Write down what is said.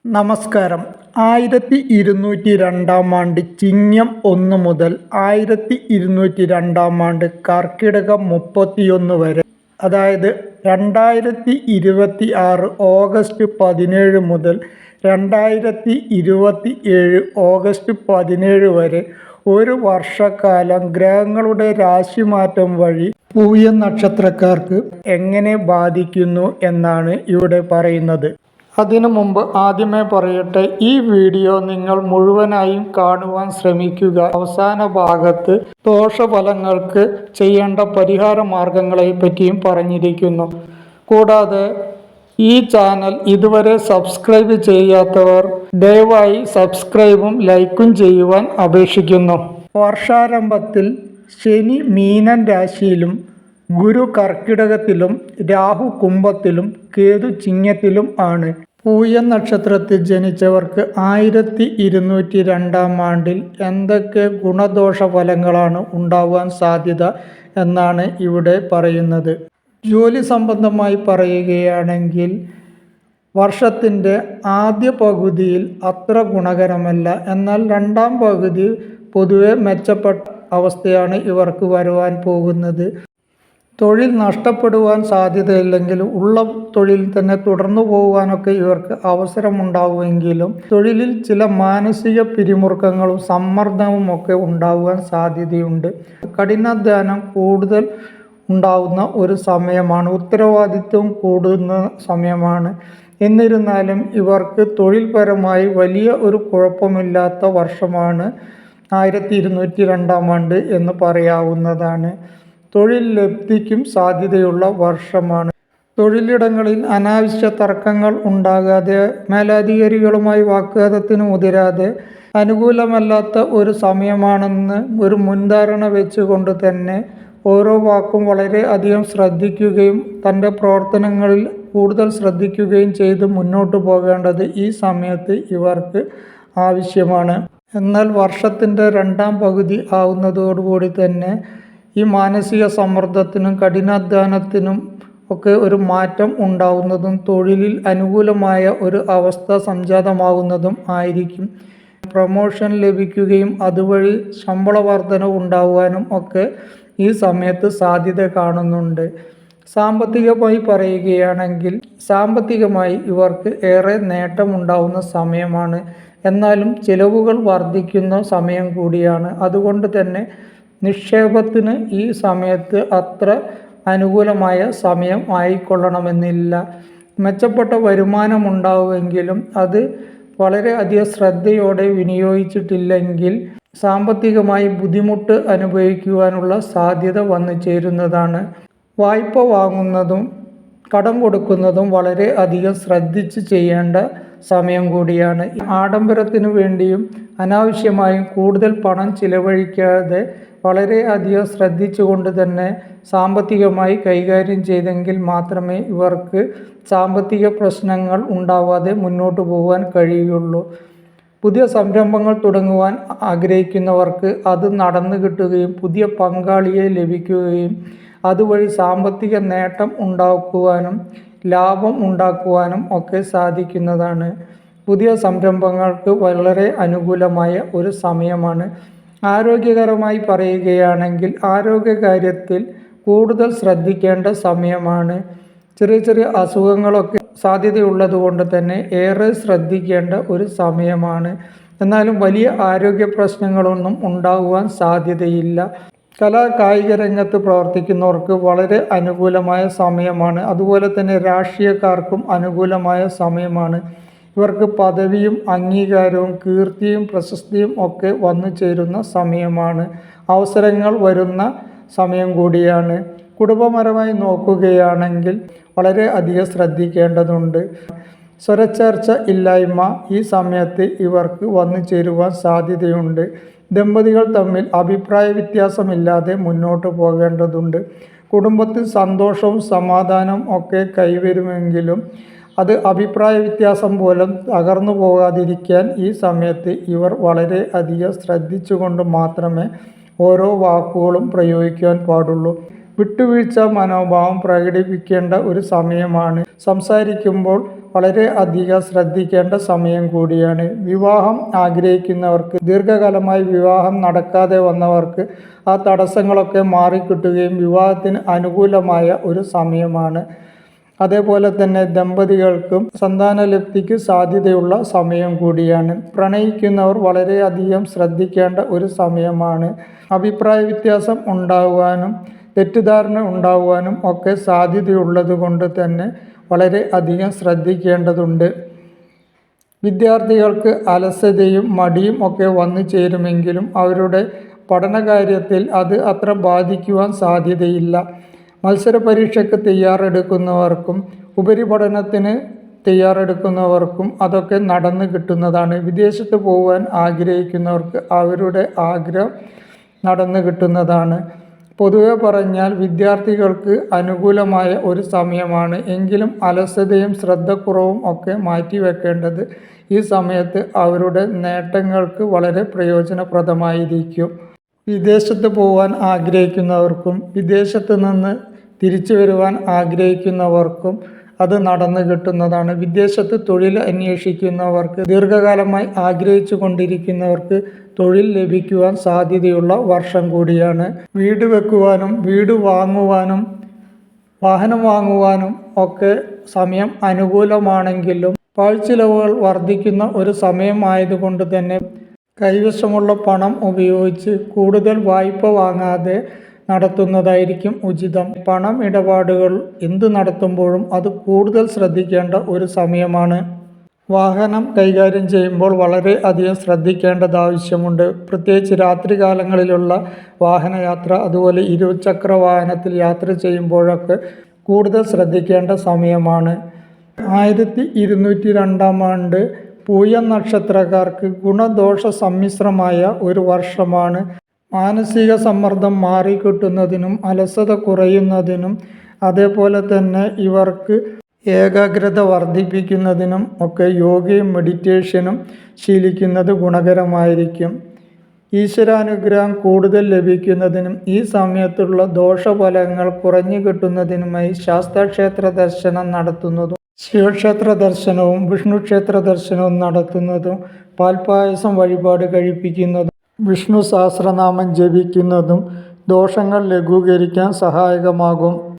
നമസ്കാരം. 1202 ചിങ്ങം 1 മുതൽ 1202 കർക്കിടകം 31 വരെ, അതായത് 2026 ഓഗസ്റ്റ് 17 മുതൽ 2027 ഓഗസ്റ്റ് 17 വരെ ഒരു വർഷക്കാലം ഗ്രഹങ്ങളുടെ രാശിമാറ്റം വഴി പൂയം നക്ഷത്രക്കാർക്ക് എങ്ങനെ ബാധിക്കുന്നു എന്നാണ് ഇവിടെ പറയുന്നത്. അതിനു മുമ്പ് ആദ്യമേ പറയട്ടെ, ഈ വീഡിയോ നിങ്ങൾ മുഴുവനായും കാണുവാൻ ശ്രമിക്കുക. അവസാന ഭാഗത്ത് ദോഷഫലങ്ങൾക്ക് ചെയ്യേണ്ട പരിഹാര മാർഗങ്ങളെ പറ്റിയും പറഞ്ഞിരിക്കുന്നു. കൂടാതെ ഈ ചാനൽ ഇതുവരെ സബ്സ്ക്രൈബ് ചെയ്യാത്തവർ ദയവായി സബ്സ്ക്രൈബും ലൈക്കും ചെയ്യുവാൻ അപേക്ഷിക്കുന്നു. വർഷാരംഭത്തിൽ ശനി മീനൻ രാശിയിലും ഗുരു കർക്കിടകത്തിലും രാഹു കുംഭത്തിലും കേതു ചിങ്ങത്തിലും ആണ്. പൂയം നക്ഷത്രത്തിൽ ജനിച്ചവർക്ക് 1202 എന്തൊക്കെ ഗുണദോഷ ഫലങ്ങളാണ് ഉണ്ടാവാൻ സാധ്യത എന്നാണ് ഇവിടെ പറയുന്നത്. ജോലി സംബന്ധമായി പറയുകയാണെങ്കിൽ വർഷത്തിൻ്റെ ആദ്യ പകുതിയിൽ അത്ര ഗുണകരമല്ല. എന്നാൽ രണ്ടാം പകുതി പൊതുവെ മെച്ചപ്പെട്ട അവസ്ഥയാണ് ഇവർക്ക് വരുവാൻ പോകുന്നത്. തൊഴിൽ നഷ്ടപ്പെടുവാൻ സാധ്യതയില്ലെങ്കിലും ഉള്ള തൊഴിൽ തന്നെ തുടർന്നു പോകുവാനൊക്കെ ഇവർക്ക് അവസരമുണ്ടാവുമെങ്കിലും തൊഴിലിൽ ചില മാനസിക പിരിമുറുക്കങ്ങളും സമ്മർദ്ദവും ഒക്കെ ഉണ്ടാകുവാൻ സാധ്യതയുണ്ട്. കഠിനാധ്വാനം കൂടുതൽ ഉണ്ടാവുന്ന ഒരു സമയമാണ്, ഉത്തരവാദിത്വം കൂടുന്ന സമയമാണ്. എന്നിരുന്നാലും ഇവർക്ക് തൊഴിൽപരമായി വലിയ ഒരു കുഴപ്പമില്ലാത്ത വർഷമാണ് 1202 എന്ന് പറയാവുന്നതാണ്. തൊഴിൽ ലബ്ധിക്കും സാധ്യതയുള്ള വർഷമാണ്. തൊഴിലിടങ്ങളിൽ അനാവശ്യ തർക്കങ്ങൾ ഉണ്ടാകാതെ, മേലധികാരികളുമായി വാഗ്വാദത്തിന് മുതിരാതെ, അനുകൂലമല്ലാത്ത ഒരു സമയമാണെന്ന് ഒരു മുൻധാരണ വെച്ചുകൊണ്ട് തന്നെ ഓരോ വാക്കും വളരെ അധികം ശ്രദ്ധിക്കുകയും തൻ്റെ പ്രവർത്തനങ്ങളിൽ കൂടുതൽ ശ്രദ്ധിക്കുകയും ചെയ്ത് മുന്നോട്ട് പോകേണ്ടത് ഈ സമയത്ത് ഇവർക്ക് ആവശ്യമാണ്. എന്നാൽ വർഷത്തിൻ്റെ രണ്ടാം പകുതി ആവുന്നതോടുകൂടി തന്നെ ഈ മാനസിക സമ്മർദ്ദത്തിനും കഠിനാധ്വാനത്തിനും ഒക്കെ ഒരു മാറ്റം ഉണ്ടാവുന്നതും തൊഴിലിൽ അനുകൂലമായ ഒരു അവസ്ഥ സംജാതമാകുന്നതും ആയിരിക്കും. പ്രമോഷൻ ലഭിക്കുകയും അതുവഴി ശമ്പള വർധന ഉണ്ടാകുവാനും ഒക്കെ ഈ സമയത്ത് സാധ്യത കാണുന്നുണ്ട്. സാമ്പത്തികമായി പറയുകയാണെങ്കിൽ സാമ്പത്തികമായി ഇവർക്ക് ഏറെ നേട്ടമുണ്ടാവുന്ന സമയമാണ്. എന്നാലും ചിലവുകൾ വർദ്ധിക്കുന്ന സമയം കൂടിയാണ്. അതുകൊണ്ട് തന്നെ നിക്ഷേപത്തിന് ഈ സമയത്ത് അത്ര അനുകൂലമായ സമയം ആയിക്കൊള്ളണമെന്നില്ല. മെച്ചപ്പെട്ട വരുമാനമുണ്ടാവുമെങ്കിലും അത് വളരെ അധികം ശ്രദ്ധയോടെ വിനിയോഗിച്ചിട്ടില്ലെങ്കിൽ സാമ്പത്തികമായി ബുദ്ധിമുട്ട് അനുഭവിക്കുവാനുള്ള സാധ്യത വന്നു ചേരുന്നതാണ്. വായ്പ വാങ്ങുന്നതും കടം കൊടുക്കുന്നതും വളരെ അധികം ശ്രദ്ധിച്ച് ചെയ്യേണ്ട സമയം കൂടിയാണ്. ആഡംബരത്തിനു വേണ്ടിയും അനാവശ്യമായും കൂടുതൽ പണം ചിലവഴിക്കാതെ വളരെ അധികം ശ്രദ്ധിച്ചുകൊണ്ട് തന്നെ സാമ്പത്തികമായി കൈകാര്യം ചെയ്തെങ്കിൽ മാത്രമേ ഇവർക്ക് സാമ്പത്തിക പ്രശ്നങ്ങൾ ഉണ്ടാവാതെ മുന്നോട്ട് പോകാൻ കഴിയുള്ളൂ. പുതിയ സംരംഭങ്ങൾ തുടങ്ങുവാൻ ആഗ്രഹിക്കുന്നവർക്ക് അത് നടന്നു കിട്ടുകയും പുതിയ പങ്കാളിയെ ലഭിക്കുകയും അതുവഴി സാമ്പത്തിക നേട്ടം ഉണ്ടാക്കുവാനും ലാഭം ഉണ്ടാക്കുവാനും ഒക്കെ സാധിക്കുന്നതാണ്. പുതിയ സംരംഭങ്ങൾക്ക് വളരെ അനുകൂലമായ ഒരു സമയമാണ്. ആരോഗ്യകരമായി പറയുകയാണെങ്കിൽ ആരോഗ്യകാര്യത്തിൽ കൂടുതൽ ശ്രദ്ധിക്കേണ്ട സമയമാണ്. ചെറിയ ചെറിയ അസുഖങ്ങളൊക്കെ സാധ്യതയുള്ളത് കൊണ്ട് തന്നെ ഏറെ ശ്രദ്ധിക്കേണ്ട ഒരു സമയമാണ്. എന്നാലും വലിയ ആരോഗ്യ പ്രശ്നങ്ങളൊന്നും ഉണ്ടാകുവാൻ സാധ്യതയില്ല. കായിക രംഗത്ത് പ്രവർത്തിക്കുന്നവർക്ക് വളരെ അനുകൂലമായ സമയമാണ്. അതുപോലെ തന്നെ രാഷ്ട്രീയക്കാർക്കും അനുകൂലമായ സമയമാണ്. ഇവർക്ക് പദവിയും അംഗീകാരവും കീർത്തിയും പ്രശസ്തിയും ഒക്കെ വന്നു ചേരുന്ന സമയമാണ്. അവസരങ്ങൾ വരുന്ന സമയം കൂടിയാണ്. കുടുംബപരമായി നോക്കുകയാണെങ്കിൽ വളരെ അധികം ശ്രദ്ധിക്കേണ്ടതുണ്ട്. സ്വരച്ചേർച്ച ഇല്ലായ്മ ഈ സമയത്ത് ഇവർക്ക് വന്നു ചേരുവാൻ സാധ്യതയുണ്ട്. ദമ്പതികൾ തമ്മിൽ അഭിപ്രായ വ്യത്യാസമില്ലാതെ മുന്നോട്ട് പോകേണ്ടതുണ്ട്. കുടുംബത്തിൽ സന്തോഷവും സമാധാനവും ഒക്കെ കൈവരുമെങ്കിലും അത് അഭിപ്രായ വ്യത്യാസം മൂലം തകർന്നു പോകാതിരിക്കാൻ ഈ സമയത്ത് ഇവർ വളരെ അധികം ശ്രദ്ധിച്ചുകൊണ്ട് മാത്രമേ ഓരോ വാക്കുകളും പ്രയോഗിക്കാൻ പാടുള്ളൂ. വിട്ടുവീഴ്ച മനോഭാവം പ്രകടിപ്പിക്കേണ്ട ഒരു സമയമാണ്. സംസാരിക്കുമ്പോൾ വളരെ അധികം ശ്രദ്ധിക്കേണ്ട സമയം കൂടിയാണ്. വിവാഹം ആഗ്രഹിക്കുന്നവർക്ക്, ദീർഘകാലമായി വിവാഹം നടക്കാതെ വന്നവർക്ക് ആ തടസ്സങ്ങളൊക്കെ മാറിക്കിട്ടുകയും വിവാഹത്തിന് അനുകൂലമായ ഒരു സമയമാണ്. അതേപോലെ തന്നെ ദമ്പതികൾക്കും സന്താനലബ്ധിക്ക് സാധ്യതയുള്ള സമയം കൂടിയാണ്. പ്രണയിക്കുന്നവർ വളരെയധികം ശ്രദ്ധിക്കേണ്ട ഒരു സമയമാണ്. അഭിപ്രായ വ്യത്യാസം ഉണ്ടാകുവാനും തെറ്റിദ്ധാരണ ഉണ്ടാകുവാനും ഒക്കെ സാധ്യതയുള്ളത് കൊണ്ട് തന്നെ വളരെ അധികം ശ്രദ്ധിക്കേണ്ടതുണ്ട്. വിദ്യാർത്ഥികൾക്ക് അലസതയും മടിയും ഒക്കെ വന്നു ചേരുമെങ്കിലും അവരുടെ പഠനകാര്യത്തിൽ അത് അത്ര ബാധിക്കുവാൻ സാധ്യതയില്ല. മത്സര പരീക്ഷയ്ക്ക് തയ്യാറെടുക്കുന്നവർക്കും ഉപരിപഠനത്തിന് തയ്യാറെടുക്കുന്നവർക്കും അതൊക്കെ നടന്നു കിട്ടുന്നതാണ്. വിദേശത്ത് പോകാൻ ആഗ്രഹിക്കുന്നവർക്ക് അവരുടെ ആഗ്രഹം നടന്നു കിട്ടുന്നതാണ്. പൊതുവെ പറഞ്ഞാൽ വിദ്യാർത്ഥികൾക്ക് അനുകൂലമായ ഒരു സമയമാണ്. എങ്കിലും അലസതയും ശ്രദ്ധക്കുറവും ഒക്കെ മാറ്റിവെക്കേണ്ടത് ഈ സമയത്ത് അവരുടെ നേട്ടങ്ങൾക്ക് വളരെ പ്രയോജനപ്രദമായിരിക്കും. വിദേശത്ത് പോകാൻ ആഗ്രഹിക്കുന്നവർക്കും വിദേശത്ത് നിന്ന് തിരിച്ചു വരുവാൻ ആഗ്രഹിക്കുന്നവർക്കും അത് നടന്നു കിട്ടുന്നതാണ്. വിദേശത്ത് തൊഴിൽ അന്വേഷിക്കുന്നവർക്ക്, ദീർഘകാലമായി ആഗ്രഹിച്ചു കൊണ്ടിരിക്കുന്നവർക്ക് തൊഴിൽ ലഭിക്കുവാൻ സാധ്യതയുള്ള വർഷം കൂടിയാണ്. വീട് വെക്കുവാനും വീട് വാങ്ങുവാനും വാഹനം വാങ്ങുവാനും ഒക്കെ സമയം അനുകൂലമാണെങ്കിലും പാഴ്ചിലവുകൾ വർദ്ധിക്കുന്ന ഒരു സമയം ആയതുകൊണ്ട് തന്നെ കൈവശമുള്ള പണം ഉപയോഗിച്ച് കൂടുതൽ വായ്പ വാങ്ങാതെ നടത്തുന്നതായിരിക്കും ഉചിതം. പണം ഇടപാടുകൾ എന്ത് നടത്തുമ്പോഴും അത് കൂടുതൽ ശ്രദ്ധിക്കേണ്ട ഒരു സമയമാണ്. വാഹനം കൈകാര്യം ചെയ്യുമ്പോൾ വളരെ അധികം ശ്രദ്ധിക്കേണ്ടത് ആവശ്യമുണ്ട്. പ്രത്യേകിച്ച് രാത്രികാലങ്ങളിലുള്ള വാഹനയാത്ര, അതുപോലെ ഇരുചക്ര വാഹനത്തിൽ യാത്ര ചെയ്യുമ്പോഴൊക്കെ കൂടുതൽ ശ്രദ്ധിക്കേണ്ട സമയമാണ്. 1202 ആണ്ട് പൂയം നക്ഷത്രക്കാർക്ക് ഗുണദോഷ സമ്മിശ്രമായ ഒരു വർഷമാണ്. മാനസിക സമ്മർദ്ദം മാറിക്കിട്ടുന്നതിനും അലസത കുറയുന്നതിനും അതേപോലെ തന്നെ ഇവർക്ക് ഏകാഗ്രത വർദ്ധിപ്പിക്കുന്നതിനും ഒക്കെ യോഗയും മെഡിറ്റേഷനും ശീലിക്കുന്നത് ഗുണകരമായിരിക്കും. ഈശ്വരാനുഗ്രഹം കൂടുതൽ ലഭിക്കുന്നതിനും ഈ സമയത്തുള്ള ദോഷഫലങ്ങൾ കുറഞ്ഞു കിട്ടുന്നതിനുമായി ശാസ്താക്ഷേത്ര ദർശനം നടത്തുന്നതും ശിവക്ഷേത്ര ദർശനവും വിഷ്ണു ക്ഷേത്ര ദർശനവും നടത്തുന്നതും പാൽപ്പായസം വഴിപാട് കഴിപ്പിക്കുന്നതും വിഷ്ണു സഹസ്രനാമം ജപിക്കുന്നതും ദോഷങ്ങൾ ലഘൂകരിക്കാൻ സഹായകമാകും.